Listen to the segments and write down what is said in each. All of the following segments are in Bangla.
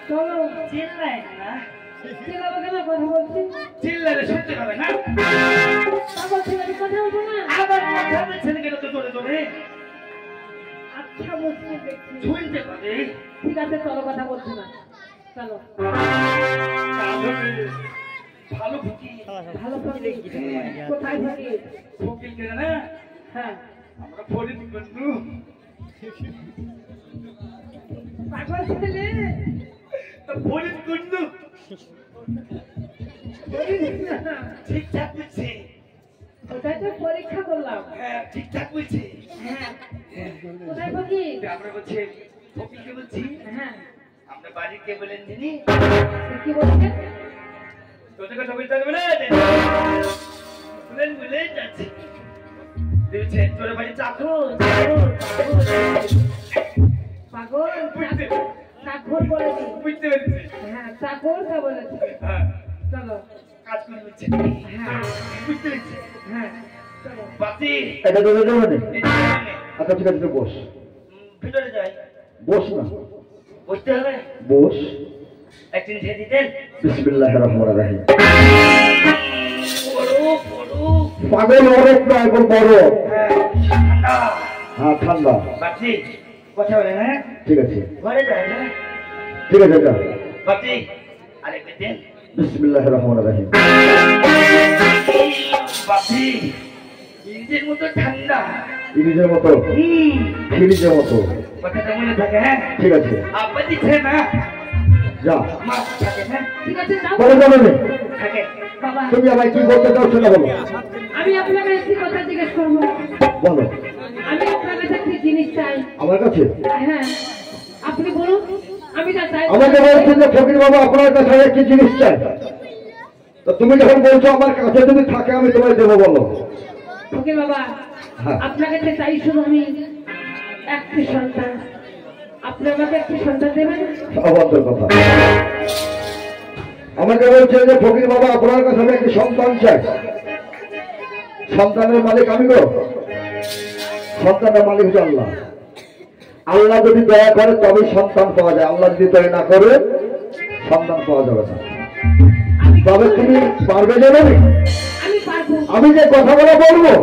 চলো চিল্লাই না চিল্লাবো কেন কথা বলছি চিল্লালে শুনতে হবে না পাগল ছেলের কথা বলবো না আবার কথা বলছে কেন তো জোরে জোরে আচ্ছা মুসলিম ব্যক্তি শুনতে পাবে ঠিক আছে চলো কথা বলছি না চলো ভালো ফুকি ভালো ফকির কোথায় ফকির ফুকি কেন না হ্যাঁ আমরা ফরিদ বন্ধু পাগল ছেলে ফরিদ বন্ধু ঠিকঠাক বলছে ওটাই তো পরীক্ষা করলাম হ্যাঁ ঠিকঠাক বলছে হ্যাঁ কোথায় ফকির আমরা বলছি ফকিরকে বলছি হ্যাঁ আমরা বাড়ি কে বলেন যিনি কি বলছেন তোদের কথা বলতে পারবে না বলেন বলে যাচ্ছি দেখছে তোর বাড়ি চাকর পাগল চাকর বলেছি বুঝতে পেরেছি হ্যাঁ চাকরটা বলেছি হ্যাঁ চলো কাজ করে হচ্ছে হ্যাঁ বুঝতে পেরেছি হ্যাঁ চলো বাতি এটা তো মানে এখানে। আচ্ছা ঠিক আছে তুই বস ভিতরে যাই বস না বসতে হবে বস একদিন ছেড়ে দিতেন বিসমিল্লাহির রহমানির রহিম বড় বড় পাগল অনেক না এখন বড় হ্যাঁ ঠান্ডা হ্যাঁ ঠান্ডা বাতি কথা বলে হ্যাঁ ঠিক আছে ঘরে যায় না ঠিক আছে যা বাতি আরেকটা দেন বিসমিল্লাহির রহমানির রহিম বাতি নিজের মতো ঠান্ডা ফ্রিজের মতো ফ্রিজের মতো কথাটা মনে থাকে হ্যাঁ ঠিক আছে আব্বা দিচ্ছে না যা মাছ থাকে হ্যাঁ ঠিক আছে যাও বলে যাবে না থাকে বাবা তুমি আমায় কি বলতে চাও সেটা বলো আমি আপনাকে একটি কথা জিজ্ঞেস করবো বলো আমি আপনার কাছে একটি জিনিস চাই আমার কাছে হ্যাঁ আপনি বলুন আমি যা চাই আমাকে বলছেন যে ফকির বাবা আপনার কাছে একটি জিনিস চাই তো তুমি যখন বলছো আমার কাছে তুমি থাকে আমি তোমায় দেবো বলো ওকে বাবা হ্যাঁ। আপনার কাছে চাই শুধু আমি একটি সন্তান আপনি আমাকে একটি সন্তান দেবেন অবান্তর কথা আমাকে বলছে যে ফকির বাবা আপনার কাছে আমি একটি সন্তান চাই সন্তানের মালিক আমি গো সন্তানের মালিক হচ্ছে আল্লাহ আল্লাহ যদি দয়া করে তবেই সন্তান পাওয়া যায় আল্লাহ যদি দয়া না করে সন্তান পাওয়া যাবে না তবে তুমি পারবে যে নবী আমি পারবো আমি যে কথাগুলো বলবো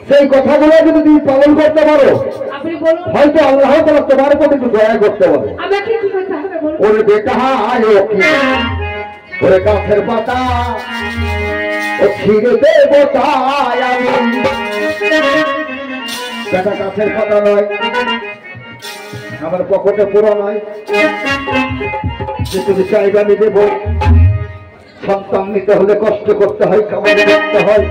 সেই কথাগুলো যদি তুমি পালন করতে পারো আপনি বলুন হয়তো আল্লাহ তাআলা তোমার উপর একটু দয়া করতে পারে আমাকে কি করতে হবে বলুন ওরে বেটা আয় ওরে গাছের পাতা ও ছিঁড়ে দেবো তাই আমি বেটা গাছের পাতা নয় আমার পকেটে পুরো নয় যে তুমি চাইবে আমি দেবো সন্তান নিতে হলে কষ্ট করতে হয় কামাই করতে হয়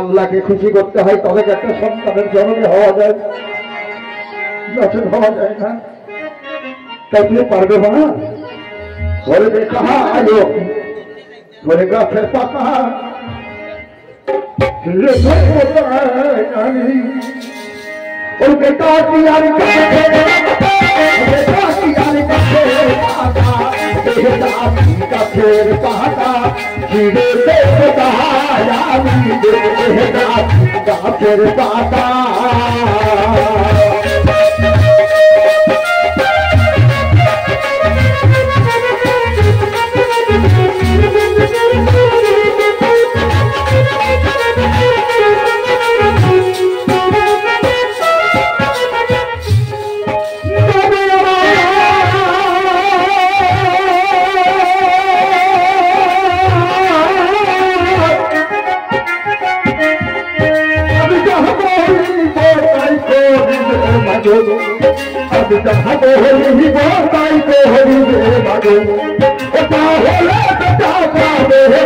আল্লাহকে খুশি করতে হয় তবে একটা সন্তানের জন্মে হওয়া যায় যখন হওয়া যায় না তাই তুমি পারবে না ঘরে দেখা আলো ঘরে গাছের পাতা ওই বেটা কি আর গাছের পাতা ছিঁড়ে গাছের পাতা আমি যাহাবো হইব তাই তো হইবে মাগো ওটা হলে বেটা পাবে রে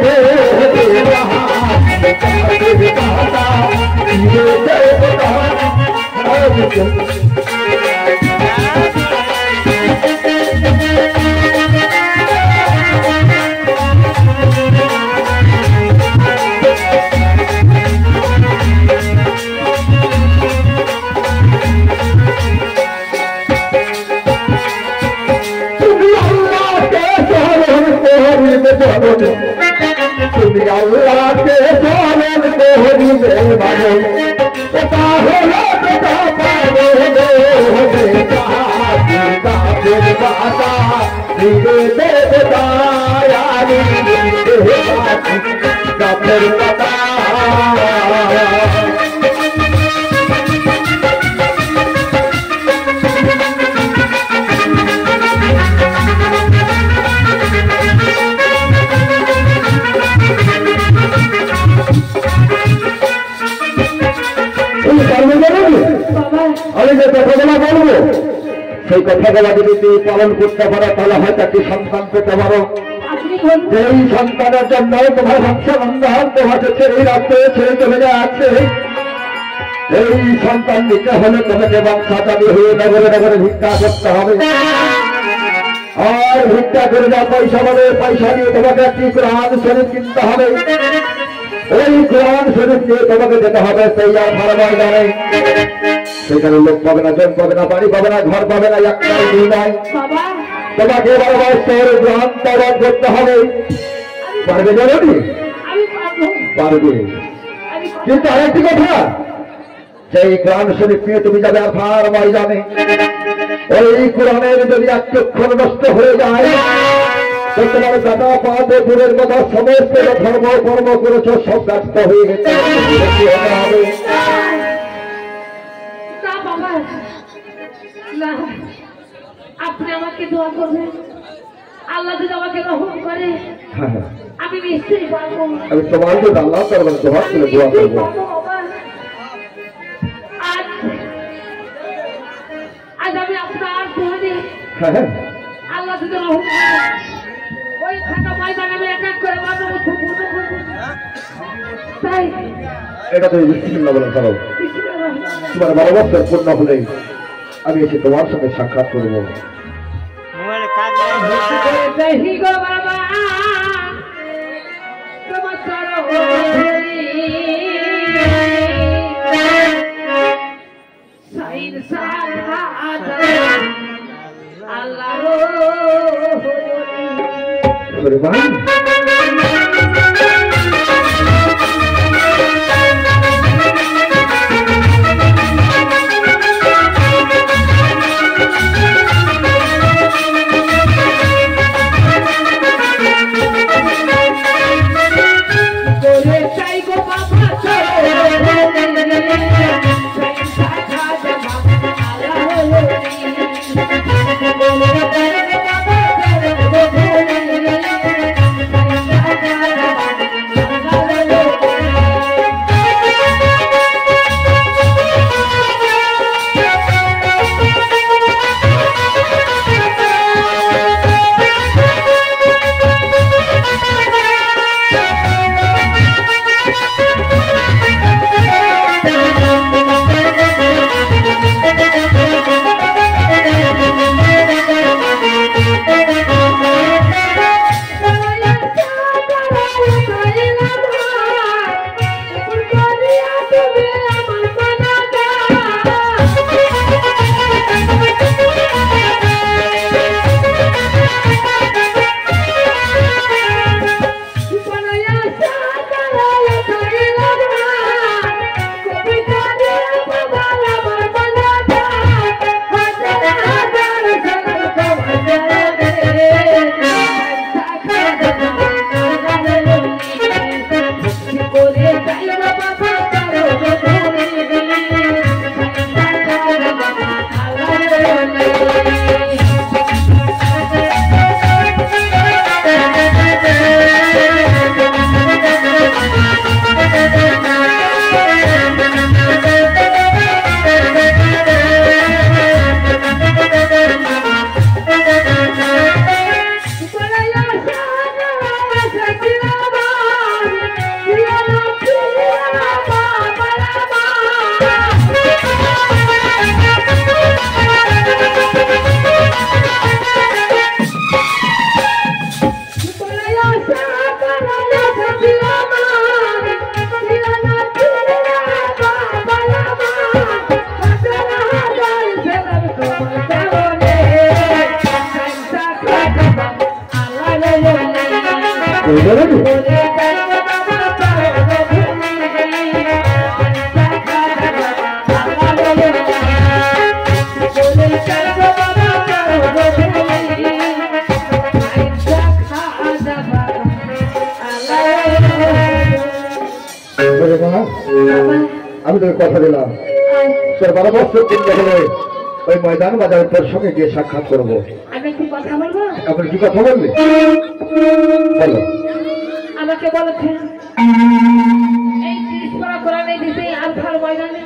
তুমি আল্লাহকে জানেন করিবে মানে ওটা হলো বেটা পাবে রে গাছের পাতা ধীরে দেবতায় আমি গাছের পাতা বাবা আমি যে কথাগুলো বলবো সেই কথাগুলো যদি তুমি পালন করতে পারো তাহলে হয়তো একটি সন্তান পেতে পারো। আপনি বলুন যেই সন্তানের জন্য তোমার বংশবন্ধন তোমাকে ছেড়ে রাখতে ছেড়ে চলে যাচ্ছে, এই সন্তান নিতে হলে তোমাকে বংশাচারী হয়ে নগরে নগরে ভিক্ষা করতে হবে। আর ভিক্ষা করে যা পয়সা বলে পয়সা দিয়ে তোমাকে একটি কোরআন শরীফ কিনতে হবে। ওই কোরআন শরীফ দিয়ে তোমাকে যেতে হবে সেই আর ভালো ময়দানে। সেখানে লোক পাবে না, জন পাবে না, বাড়ি পাবে না, ঘর পাবে না, একটাই দুই নয়। বাবা তোমাকে এবার শহরে গ্রহণ তরণ করতে হবে। পারবে জানি আমি পারবো পারবে, আমি কিন্তু আরেকটি কথা, সেই কোরআন শরীফ নিয়ে তুমি যাবে আফার ময়দানে। ওই কোরআনের যদি একটি অক্ষর নষ্ট হয়ে যায় তো তোমার দাদা পাতে দূরের কথা সমস্ত ধর্ম কর্ম করেছ সব ব্যস্ত হয়ে গেছে হবে। না বাবা না, আপনি আমাকে দোয়া করবেন, আল্লাহ যদি আমাকে রহম করে হ্যাঁ, হ্যাঁ, আমি নিশ্চয়ই পারবো। আমি তোমার জন্য আল্লাহ করবেন, তোমার আমি জন্য দোয়া নিশ্চয়ই করবো। পারবো বাবা। আজ আজ আমি আপনার দোয়ারে হ্যাঁ, হ্যাঁ, আল্লাহ যদি রহম করে ওই ফাঁকা ময়দানে আমি এক এক করে মানব পূর্ণ করবো। তাই এটা তুমি বিসমিল্লাহ বলে করো। তোমার ভালোবাসার পূর্ণ হলেই আমি এসে তোমার সঙ্গে সাক্ষাৎ করবো। দেখি গো বাবা তোমার সাইন আল্লাহ ভাই চাই গো বাবা বাবা, আমি তোকে কথা দিলাম আয়, তোর 12 বছর চিন্তা হলে ওই ময়দান বাজারে তোর সঙ্গে গিয়ে সাক্ষাৎ করবো। আমি একটু কথা বলবো। আপনি কি কথা বলবি বলো। আমাকে বলেছেন এই 30 পারা কোরআনে দিতে আলফার ময়দানে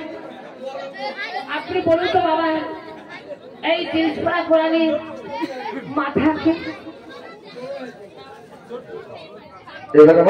আপনি বলুন তো বাবা, এই 30 পারা কোরআনে মাথাকে এবার আমার